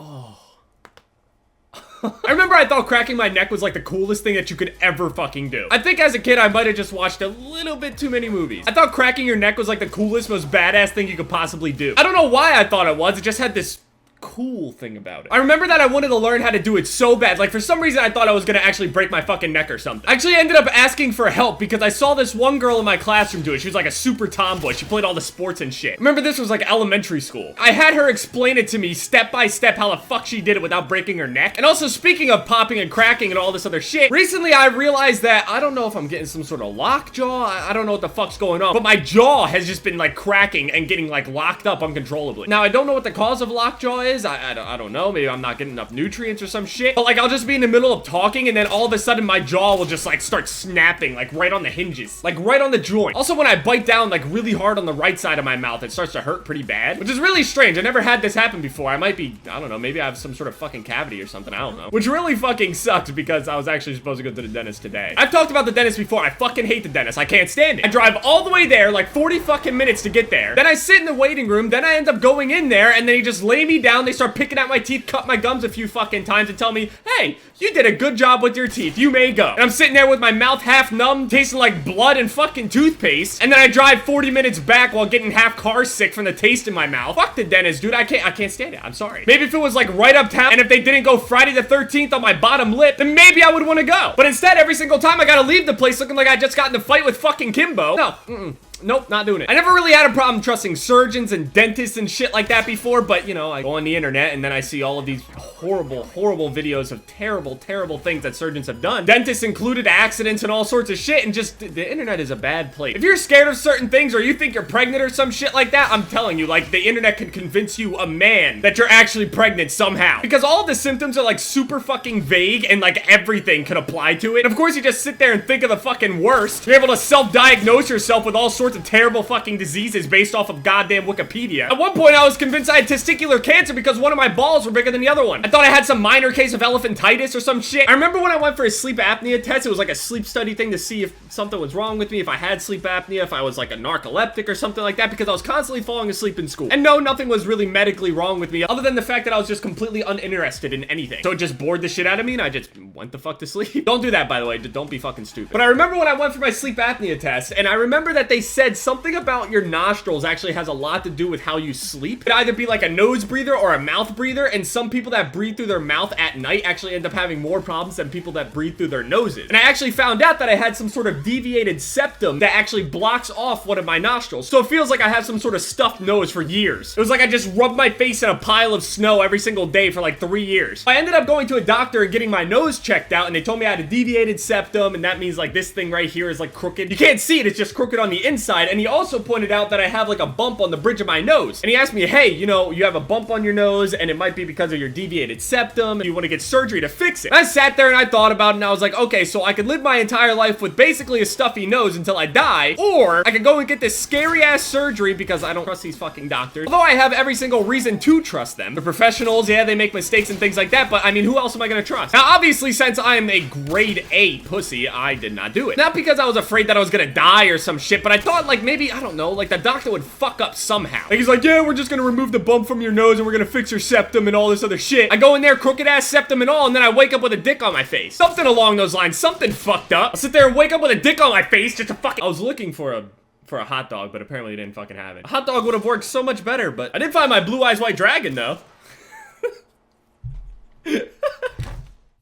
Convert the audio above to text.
Oh. I remember I thought cracking my neck was like the coolest thing that you could ever fucking do. I think as a kid, I might have just watched a little bit too many movies. I thought cracking your neck was like the coolest, most badass thing you could possibly do. I don't know why I thought it was. It just had this cool thing about it. I remember that I wanted to learn how to do it so bad. Like, for some reason, I thought I was gonna actually break my fucking neck or something. I actually ended up asking for help because I saw this one girl in my classroom do it. She was like a super tomboy. She played all the sports and shit. Remember, this was like elementary school. I had her explain it to me step by step how the fuck she did it without breaking her neck. And also, speaking of popping and cracking and all this other shit, recently I realized that I don't know if I'm getting some sort of lockjaw. I don't know what the fuck's going on, but my jaw has just been like cracking and getting like locked up uncontrollably. Now, I don't know what the cause of lockjaw is. I don't know, maybe I'm not getting enough nutrients or some shit, but like I'll just be in the middle of talking and then all of a sudden my jaw will just like start snapping, like right on the hinges, like right on the joint. Also, when I bite down like really hard on the right side of my mouth, it starts to hurt pretty bad, which is really strange. I never had this happen before. I might be, I don't know, maybe I have some sort of fucking cavity or something, I don't know, which really fucking sucks because I was actually supposed to go to the dentist today. I've talked about the dentist before. I fucking hate the dentist. I can't stand it. I drive all the way there, like 40 fucking minutes to get there. Then I sit in the waiting room, then I end up going in there and then he just lay me down. They start picking out my teeth, cut my gums a few fucking times and tell me, hey, you did a good job with your teeth, you may go. And I'm sitting there with my mouth half numb, tasting like blood and fucking toothpaste, and then I drive 40 minutes back while getting half car sick from the taste in my mouth. Fuck the dentist, dude. I can't stand it. I'm sorry. Maybe if it was like right uptown and if they didn't go Friday the 13th on my bottom lip, then maybe I would want to go. But instead, every single time I gotta leave the place looking like I just got in a fight with fucking Kimbo. No, nope, not doing it. I never really had a problem trusting surgeons and dentists and shit like that before, but you know, I go on the internet and then I see all of these horrible, horrible videos of terrible, terrible things that surgeons have done. Dentists included, accidents and all sorts of shit, and just, the internet is a bad place. If you're scared of certain things or you think you're pregnant or some shit like that, I'm telling you, like, the internet can convince you, a man, that you're actually pregnant somehow. Because all the symptoms are like super fucking vague and like everything could apply to it. And of course you just sit there and think of the fucking worst. You're able to self-diagnose yourself with all sorts of terrible fucking diseases based off of goddamn Wikipedia. At one point I was convinced I had testicular cancer because one of my balls were bigger than the other one. I thought I had some minor case of elephantitis or some shit. I remember when I went for a sleep apnea test, it was like a sleep study thing to see if something was wrong with me, if I had sleep apnea, if I was like a narcoleptic or something like that, because I was constantly falling asleep in school. And no, nothing was really medically wrong with me other than the fact that I was just completely uninterested in anything. So it just bored the shit out of me and I just went the fuck to sleep. Don't do that, by the way. Don't be fucking stupid. But I remember when I went for my sleep apnea test, and I remember that they said something about your nostrils actually has a lot to do with how you sleep. It'd either be like a nose breather or a mouth breather, and some people that breathe through their mouth at night actually end up having more problems than people that breathe through their noses. And I actually found out that I had some sort of deviated septum that actually blocks off one of my nostrils. So it feels like I have some sort of stuffed nose for years. It was like I just rubbed my face in a pile of snow every single day for like 3 years. I ended up going to a doctor and getting my nose checked out, and they told me I had a deviated septum, and that means like this thing right here is like crooked. You can't see it, it's just crooked on the inside. And he also pointed out that I have like a bump on the bridge of my nose. And he asked me, hey, you know, you have a bump on your nose and it might be because of your deviated septum. You want to get surgery to fix it. And I sat there and I thought about it and I was like, okay, so I could live my entire life with basically a stuffy nose until I die, or I could go and get this scary ass surgery because I don't trust these fucking doctors. Although I have every single reason to trust them. They're professionals, yeah, they make mistakes and things like that, but I mean, who else am I gonna trust? Now, obviously, since I am a grade A pussy, I did not do it. Not because I was afraid that I was gonna die or some shit, but I thought like maybe, I don't know, like the doctor would fuck up somehow. Like he's like, yeah, we're just gonna remove the bump from your nose and we're gonna fix your septum and all this other shit. I go in there, crooked ass septum and all, and then I wake up with a dick on my face. Something along those lines, something fucked up. I'll sit there and wake up with a dick on my face just to fucking— I was looking for a hot dog, but apparently they didn't fucking have it. A hot dog would have worked so much better, but I did find my Blue Eyes White Dragon though.